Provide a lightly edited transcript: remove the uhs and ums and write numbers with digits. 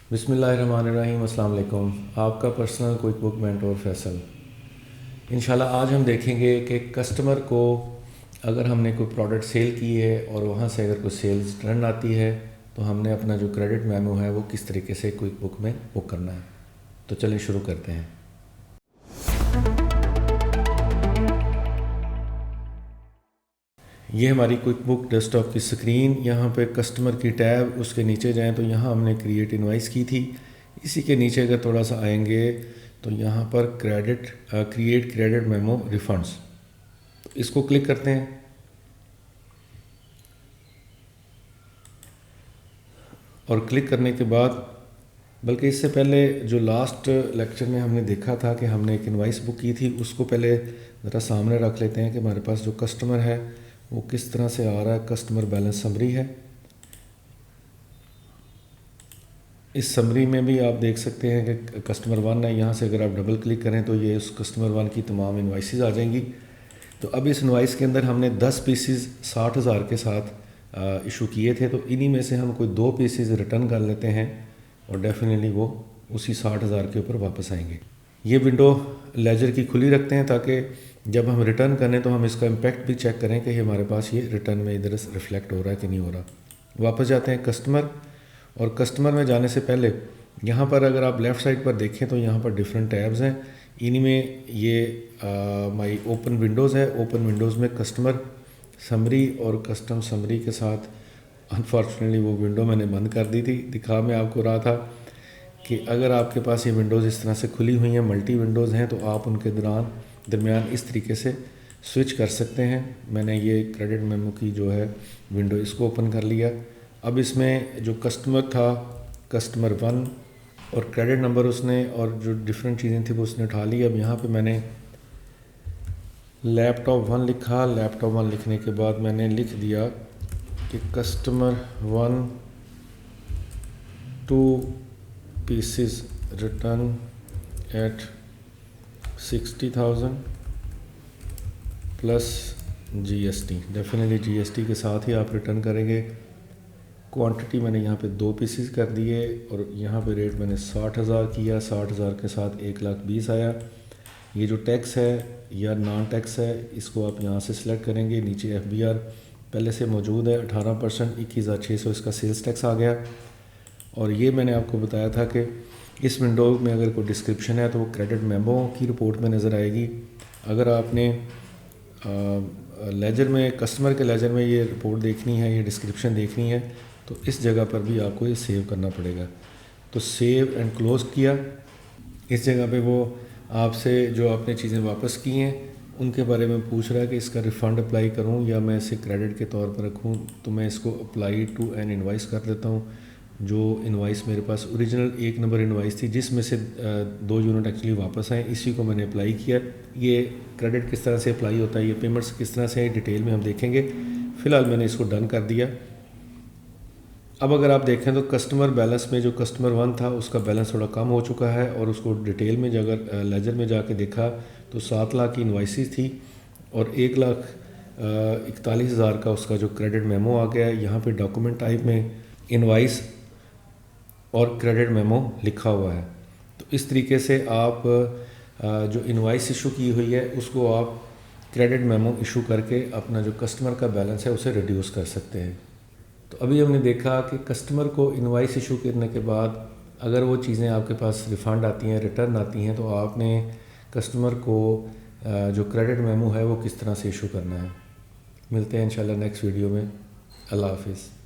बिस्मिल्लाहिर्रहमानिर्रहीम। अस्सलाम वालेकुम। आपका personal quick book mentor Faisal. इंशाल्लाह आज हम देखेंगे कि कस्टमर को अगर हमने कोई प्रोडक्ट सेल की है और वहाँ से अगर कोई सेल्स रिटर्न आती है तो हमने अपना जो क्रेडिट मेमो है वो किस तरीके से क्विक बुक में बुक करना है। तो चलिए शुरू करते हैं। ये हमारी क्विक बुक डेस्कटॉप की स्क्रीन। यहाँ पे कस्टमर की टैब, उसके नीचे जाएं तो यहाँ हमने क्रिएट इनवाइस की थी। इसी के नीचे अगर थोड़ा सा आएंगे तो यहाँ पर क्रिएट क्रेडिट मेमो रिफंड्स, इसको क्लिक करते हैं। और क्लिक करने के बाद, बल्कि इससे पहले जो लास्ट लेक्चर में हमने देखा था कि हमने एक इनवाइस बुक की थी, उसको पहले ज़रा सामने रख लेते हैं कि हमारे पास जो कस्टमर है वो किस तरह से आ रहा है। कस्टमर बैलेंस समरी है। इस समरी में भी आप देख सकते हैं कि कस्टमर वन है। यहाँ से अगर आप डबल क्लिक करें तो ये उस कस्टमर वन की तमाम इनवाइसेस आ जाएंगी। तो अब इस इनवाइस के अंदर हमने 10 पीसेस 60,000 के साथ इशू किए थे, तो इन्हीं में से हम कोई 2 पीसेस रिटर्न कर लेते हैं और डेफिनेटली वो उसी 60,000 के ऊपर वापस आएंगे। ये विंडो लेजर की खुली रखते हैं ताकि जब हम रिटर्न करें तो हम इसका इम्पेक्ट भी चेक करें कि हमारे पास ये रिटर्न में इधर से रिफ्लेक्ट हो रहा है कि नहीं हो रहा। वापस जाते हैं कस्टमर, और कस्टमर में जाने से पहले यहाँ पर अगर आप लेफ़्ट साइड पर देखें तो यहाँ पर डिफरेंट टैब्स हैं। इन्हीं में ये हमारी ओपन विंडोज़ है। ओपन विंडोज़ में कस्टमर समरी और कस्टम समरी के साथ अनफॉर्चुनेटली वो विंडो मैंने बंद कर दी थी। दिखा मैं आपको रहा था कि अगर आपके पास ये विंडोज़ इस तरह से खुली हुई हैं, मल्टी विंडोज़ हैं, तो आप उनके दरमियान इस तरीके से स्विच कर सकते हैं। मैंने ये क्रेडिट मेमो की जो है विंडो, इसको ओपन कर लिया। अब इसमें जो कस्टमर था, कस्टमर वन, और क्रेडिट नंबर उसने और जो डिफरेंट चीज़ें थी वो उसने उठा ली। अब यहाँ पे मैंने लैपटॉप वन लिखा। लैपटॉप वन लिखने के बाद मैंने लिख दिया कि customer one 2 pieces return at 60,000 plus GST. Definitely GST के साथ ही आप रिटर्न करेंगे। क्वांटिटी मैंने यहाँ पे 2 पीसेस कर दिए और यहाँ पे रेट मैंने 60,000 किया। 60,000 के साथ 1,20,000 आया। ये जो टैक्स है या नॉन टैक्स है, इसको आप यहाँ से सिलेक्ट करेंगे। नीचे एफबीआर पहले से मौजूद है 18%, 21,600 इसका सेल्स टैक्स आ गया। और ये मैंने आपको बताया था कि इस विंडो में अगर कोई डिस्क्रिप्शन है तो वो क्रेडिट मेमो की रिपोर्ट में नज़र आएगी। अगर आपने लेजर में, कस्टमर के लेजर में ये रिपोर्ट देखनी है, ये डिस्क्रिप्शन देखनी है, तो इस जगह पर भी आपको ये सेव करना पड़ेगा। तो सेव एंड क्लोज़ किया। इस जगह पे वो आपसे जो आपने चीज़ें वापस की हैं उनके बारे में पूछ रहा है कि इसका रिफ़ंड अप्लाई करूं या मैं इसे क्रेडिट के तौर पर रखूं। तो मैं इसको अप्लाई टू एन इनवाइस कर देता हूं। जो इनवाइस मेरे पास ओरिजिनल 1 नंबर इनवाइस थी जिसमें से 2 यूनिट एक्चुअली वापस आए, इसी को मैंने अप्लाई किया। ये क्रेडिट किस तरह से अप्लाई होता है, ये पेमेंट्स किस तरह से डिटेल में हम देखेंगे। फ़िलहाल मैंने इसको डन कर दिया। अब अगर आप देखें तो कस्टमर बैलेंस में जो कस्टमर वन था उसका बैलेंस थोड़ा कम हो चुका है, और उसको डिटेल में अगर लेजर में जाके देखा तो 7 लाख की इनवाइसेस थी और 1,41,000 का उसका जो क्रेडिट मेमो आ गया है। यहाँ पे डॉक्यूमेंट टाइप में इनवाइस और क्रेडिट मेमो लिखा हुआ है। तो इस तरीके से आप जो इनवाइस इशू की हुई है उसको आप क्रेडिट मेमो इशू करके अपना जो कस्टमर का बैलेंस है उसे रिड्यूस कर सकते हैं। तो अभी हमने देखा कि कस्टमर को इनवाइस इशू करने के बाद अगर वो चीज़ें आपके पास रिफ़ंड आती हैं, रिटर्न आती हैं, तो आपने कस्टमर को जो क्रेडिट मेमो है वो किस तरह से इशू करना है। मिलते हैं इंशाल्लाह नेक्स्ट वीडियो में। अल्लाह हाफिज़।